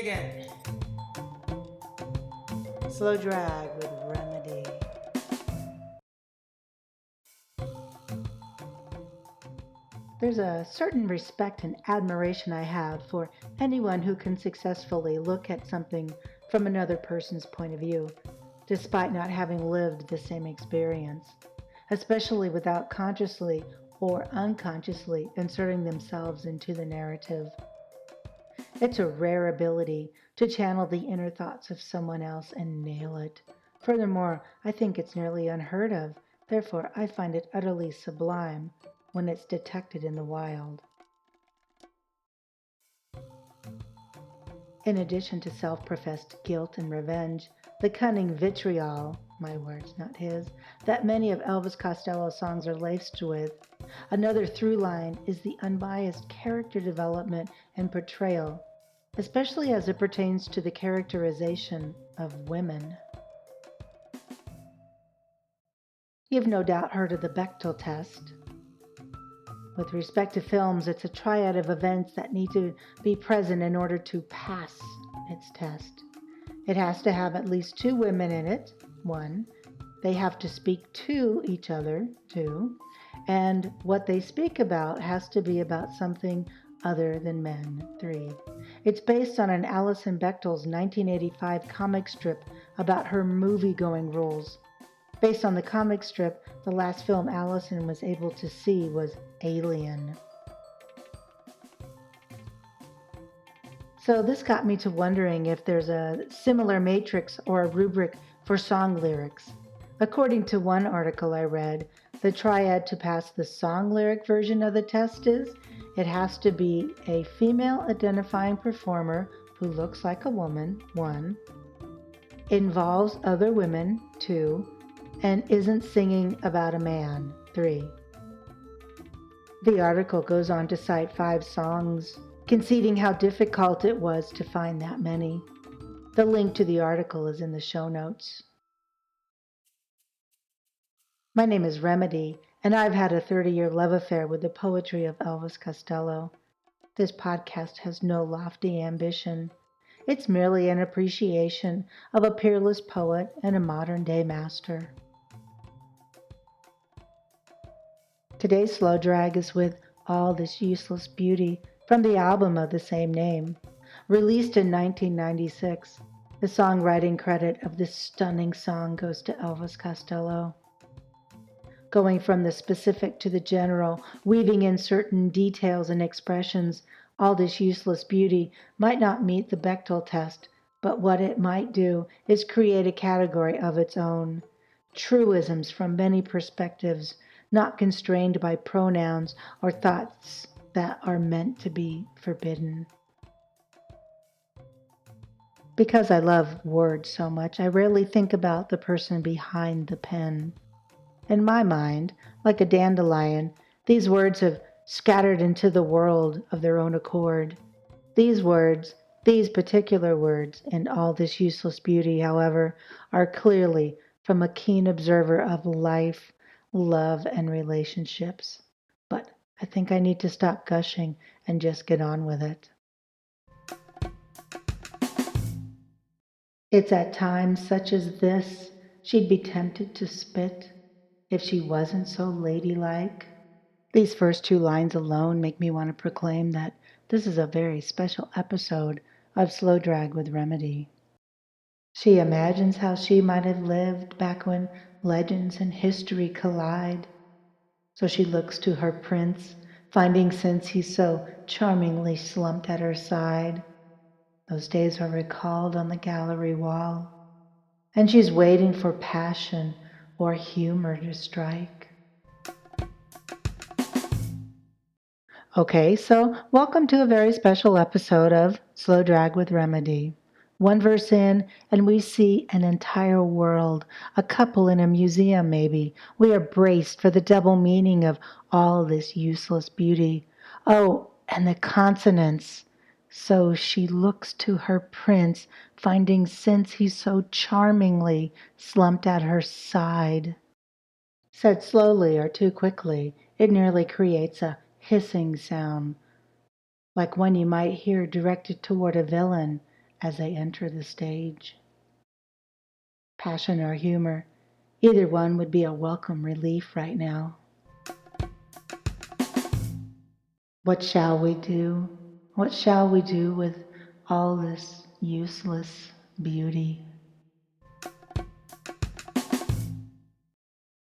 again. Slow drag with remedy. There's a certain respect and admiration I have for anyone who can successfully look at something from another person's point of view, despite not having lived the same experience, especially without consciously or unconsciously inserting themselves into the narrative. It's a rare ability to channel the inner thoughts of someone else and nail it. Furthermore, I think it's nearly unheard of. Therefore, I find it utterly sublime when it's detected in the wild. In addition to self-professed guilt and revenge, the cunning vitriol, my words, not his, that many of Elvis Costello's songs are laced with, another through line is the unbiased character development and portrayal, especially as it pertains to the characterization of women. You've no doubt heard of the Bechdel test. With respect to films, it's a triad of events that need to be present in order to pass its test. It has to have at least two women in it, 1. They have to speak to each other, 2. And what they speak about has to be about something other than men, 3. It's based on an Alison Bechdel's 1985 comic strip about her movie-going rules. Based on the comic strip, the last film Allison was able to see was Alien. So this got me to wondering if there's a similar matrix or a rubric for song lyrics. According to one article I read, the triad to pass the song lyric version of the test is it has to be a female identifying performer who looks like a woman, 1, involves other women, 2, and isn't singing about a man, 3. The article goes on to cite 5 songs, conceding how difficult it was to find that many. The link to the article is in the show notes. My name is Remedy, and I've had a 30-year love affair with the poetry of Elvis Costello. This podcast has no lofty ambition. It's merely an appreciation of a peerless poet and a modern-day master. Today's slow drag is with All This Useless Beauty from the album of the same name. Released in 1996, the songwriting credit of this stunning song goes to Elvis Costello. Going from the specific to the general, weaving in certain details and expressions, All This Useless Beauty might not meet the Bechdel test, but what it might do is create a category of its own. Truisms from many perspectives, not constrained by pronouns or thoughts that are meant to be forbidden. Because I love words so much, I rarely think about the person behind the pen. In my mind, like a dandelion, these words have scattered into the world of their own accord. These words, these particular words, and all this useless beauty, however, are clearly from a keen observer of life, love, and relationships. But I think I need to stop gushing and just get on with it. It's at times such as this she'd be tempted to spit if she wasn't so ladylike. These first 2 lines alone make me want to proclaim that this is a very special episode of Slow Drag with Remedy. She imagines how she might have lived back when legends and history collide. So she looks to her prince, finding since he's so charmingly slumped at her side. Those days are recalled on the gallery wall, and she's waiting for passion or humor to strike. Okay, so welcome to a very special episode of Slow Drag with Remedy. One verse in, and we see an entire world, a couple in a museum maybe. We are braced for the double meaning of all this useless beauty. Oh, and the consonants. So she looks to her prince, finding since he's so charmingly slumped at her side. Said slowly or too quickly, it nearly creates a hissing sound, like one you might hear directed toward a villain, as they enter the stage. Passion or humor, either one would be a welcome relief right now. What shall we do? What shall we do with all this useless beauty?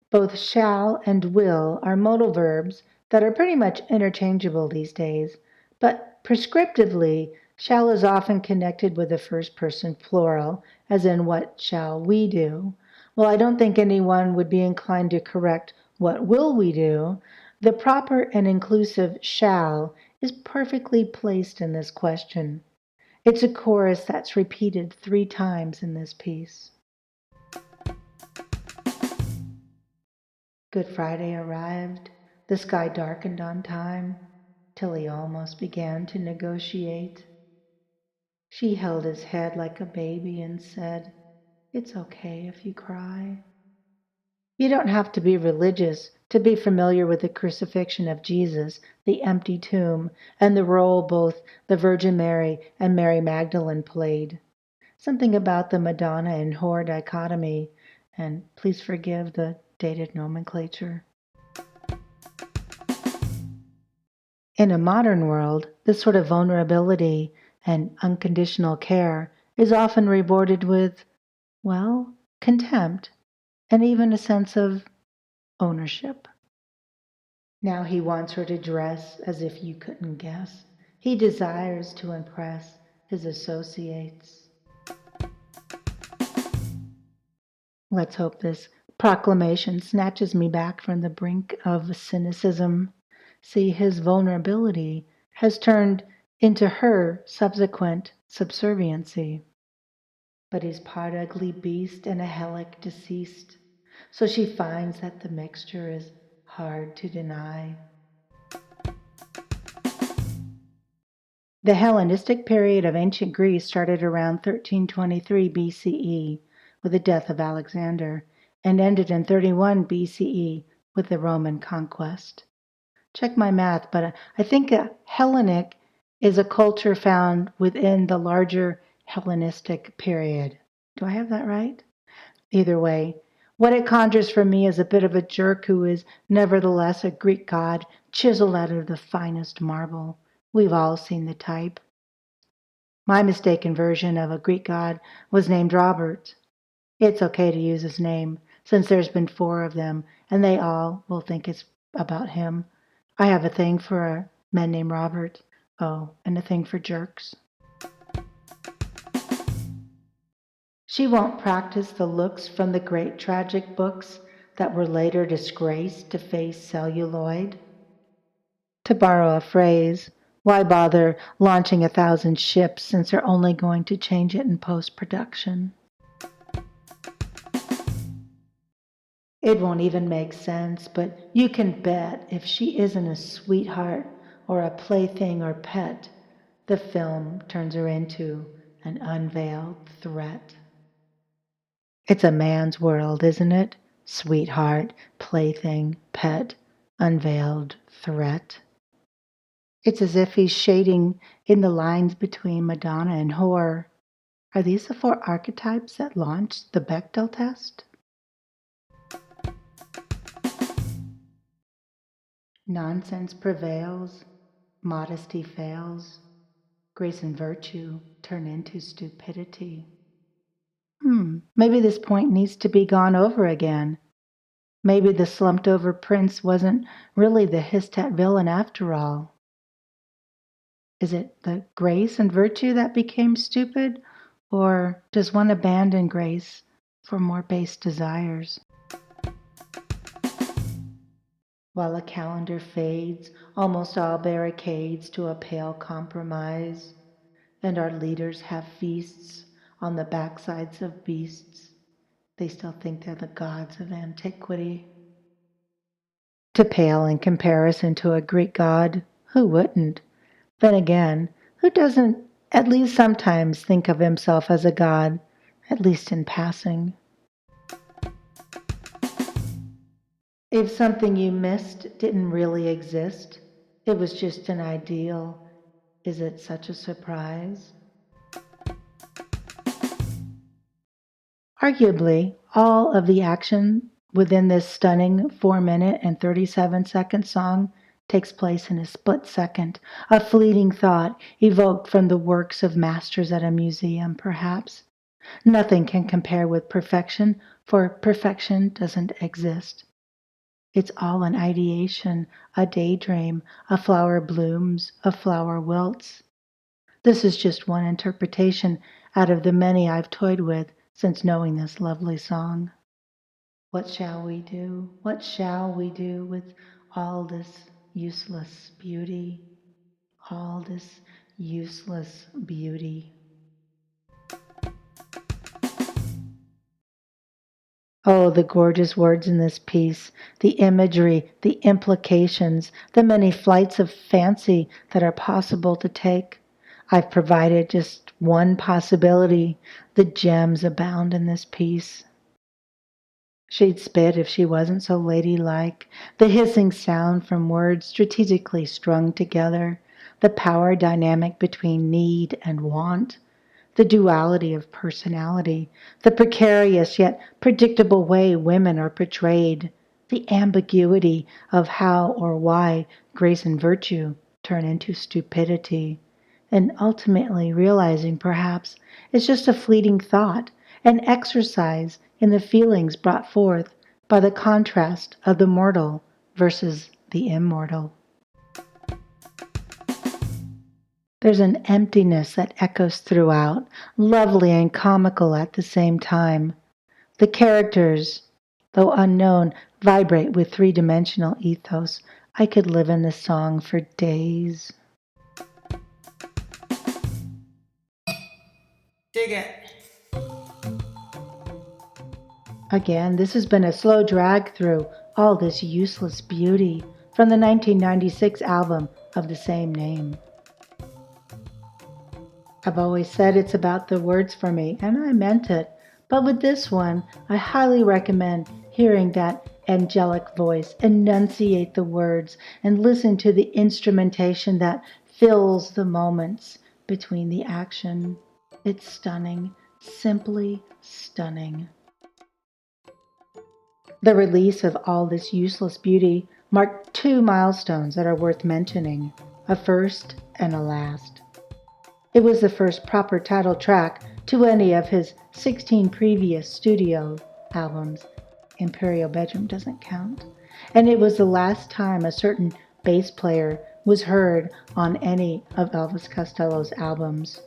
Both shall and will are modal verbs that are pretty much interchangeable these days, but prescriptively, shall is often connected with the first person plural, as in what shall we do? Well, I don't think anyone would be inclined to correct what will we do. The proper and inclusive shall is perfectly placed in this question. It's a chorus that's repeated 3 times in this piece. Good Friday arrived. The sky darkened on time, till he almost began to negotiate. She held his head like a baby and said, "It's okay if you cry." You don't have to be religious to be familiar with the crucifixion of Jesus, the empty tomb, and the role both the Virgin Mary and Mary Magdalene played. Something about the Madonna and whore dichotomy, and please forgive the dated nomenclature. In a modern world, this sort of vulnerability and unconditional care is often rewarded with, well, contempt and even a sense of ownership. Now he wants her to dress as if you couldn't guess. He desires to impress his associates. Let's hope this proclamation snatches me back from the brink of cynicism. See, his vulnerability has turned into her subsequent subserviency. But he's part ugly beast and a Hellenic deceased, so she finds that the mixture is hard to deny. The Hellenistic period of ancient Greece started around 1323 BCE with the death of Alexander and ended in 31 BCE with the Roman conquest. Check my math, but I think Hellenic is a culture found within the larger Hellenistic period. Do I have that right? Either way, what it conjures for me is a bit of a jerk who is nevertheless a Greek god chiseled out of the finest marble. We've all seen the type. My mistaken version of a Greek god was named Robert. It's okay to use his name, since there's been 4 of them, and they all will think it's about him. I have a thing for a man named Robert. Oh, and a thing for jerks. She won't practice the looks from the great tragic books that were later disgraced to face celluloid. To borrow a phrase, why bother launching 1,000 ships since they're only going to change it in post-production? It won't even make sense, but you can bet if she isn't a sweetheart or a plaything or pet, the film turns her into an unveiled threat. It's a man's world, isn't it? Sweetheart, plaything, pet, unveiled threat. It's as if he's shading in the lines between Madonna and whore. Are these the 4 archetypes that launched the Bechdel test? Nonsense prevails, modesty fails, grace and virtue turn into stupidity. Maybe this point needs to be gone over again. Maybe the slumped over prince wasn't really the hissed-at villain after all. Is it the grace and virtue that became stupid, or does one abandon grace for more base desires? While a calendar fades, almost all barricades to a pale compromise, and our leaders have feasts on the backsides of beasts, they still think they're the gods of antiquity. To pale in comparison to a Greek god, who wouldn't? Then again, who doesn't at least sometimes think of himself as a god, at least in passing? If something you missed didn't really exist, it was just an ideal, is it such a surprise? Arguably, all of the action within this stunning 4 minute and 37-second song takes place in a split second, a fleeting thought evoked from the works of masters at a museum, perhaps. Nothing can compare with perfection, for perfection doesn't exist. It's all an ideation, a daydream, a flower blooms, a flower wilts. This is just one interpretation out of the many I've toyed with since knowing this lovely song. What shall we do? What shall we do with all this useless beauty? All this useless beauty. Oh, the gorgeous words in this piece, the imagery, the implications, the many flights of fancy that are possible to take. I've provided just one possibility. The gems abound in this piece. She'd spit if she wasn't so ladylike. The hissing sound from words strategically strung together. The power dynamic between need and want. The duality of personality, the precarious yet predictable way women are portrayed, the ambiguity of how or why grace and virtue turn into stupidity, and ultimately realizing perhaps it's just a fleeting thought, an exercise in the feelings brought forth by the contrast of the mortal versus the immortal. There's an emptiness that echoes throughout, lovely and comical at the same time. The characters, though unknown, vibrate with three-dimensional ethos. I could live in this song for days. Dig it. Again, this has been a slow drag through all this useless beauty from the 1996 album of the same name. I've always said it's about the words for me, and I meant it. But with this one, I highly recommend hearing that angelic voice enunciate the words and listen to the instrumentation that fills the moments between the action. It's stunning, simply stunning. The release of all this useless beauty marked two milestones that are worth mentioning, a first and a last. It was the first proper title track to any of his 16 previous studio albums. Imperial Bedroom doesn't count. And it was the last time a certain bass player was heard on any of Elvis Costello's albums.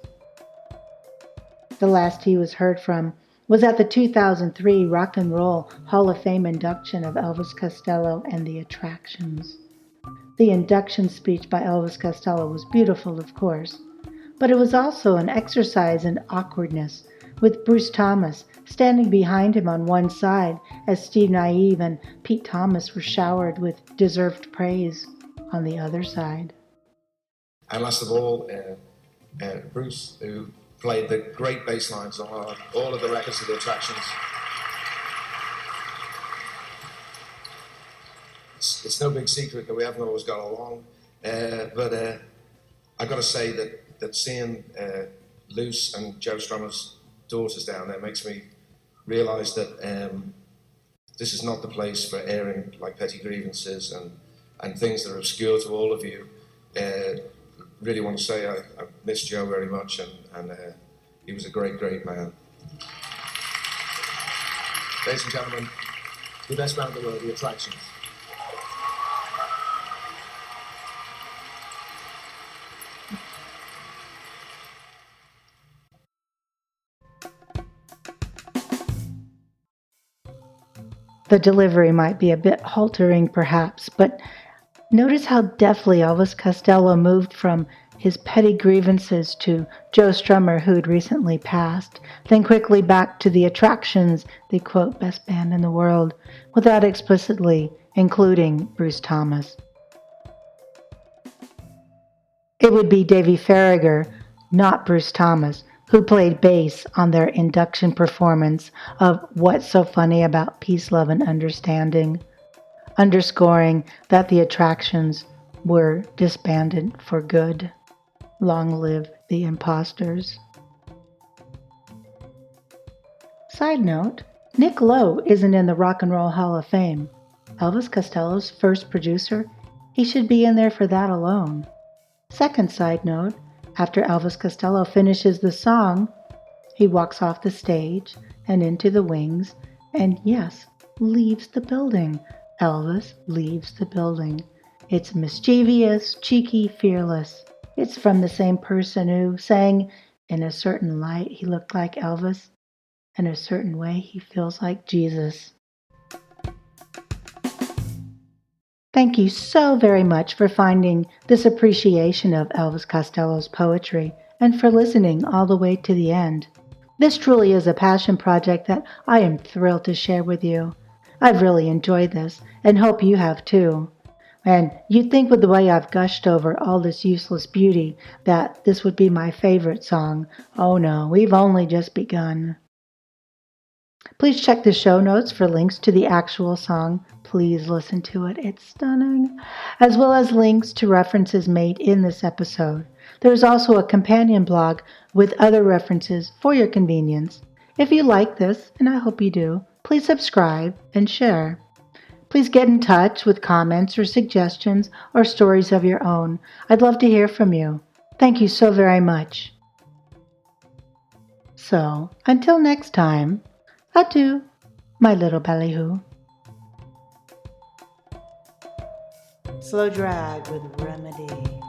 The last he was heard from was at the 2003 Rock and Roll Hall of Fame induction of Elvis Costello and the Attractions. The induction speech by Elvis Costello was beautiful, of course, but it was also an exercise in awkwardness, with Bruce Thomas standing behind him on one side as Steve Naive and Pete Thomas were showered with deserved praise on the other side. And last of all, Bruce, who played the great bass lines on all of the records of the Attractions. It's no big secret that we haven't always got along, but I got to say that seeing Luce and Joe Strummer's daughters down there makes me realise that this is not the place for airing like petty grievances and things that are obscure to all of you. Really want to say I miss Joe very much, and he was a great, great man. Ladies and gentlemen, the best band in the world, the Attractions. The delivery might be a bit haltering, perhaps, but notice how deftly Elvis Costello moved from his petty grievances to Joe Strummer, who had recently passed, then quickly back to the Attractions, the quote, best band in the world, without explicitly including Bruce Thomas. It would be Davy Farragher, not Bruce Thomas, who played bass on their induction performance of What's So Funny About Peace, Love, and Understanding, underscoring that the Attractions were disbanded for good. Long live the imposters. Side note, Nick Lowe isn't in the Rock and Roll Hall of Fame. Elvis Costello's first producer, he should be in there for that alone. Second side note, after Elvis Costello finishes the song, he walks off the stage and into the wings and, yes, leaves the building. Elvis leaves the building. It's mischievous, cheeky, fearless. It's from the same person who sang, "In a certain light he looked like Elvis, in a certain way he feels like Jesus." Thank you so very much for finding this appreciation of Elvis Costello's poetry and for listening all the way to the end. This truly is a passion project that I am thrilled to share with you. I've really enjoyed this and hope you have too. And you'd think with the way I've gushed over all this useless beauty that this would be my favorite song. Oh no, we've only just begun. Please check the show notes for links to the actual song. Please listen to it, it's stunning. As well as links to references made in this episode. There is also a companion blog with other references for your convenience. If you like this, and I hope you do, please subscribe and share. Please get in touch with comments or suggestions or stories of your own. I'd love to hear from you. Thank you so very much. So, until next time, adieu, my little ballyhoo. Slow drag with remedy.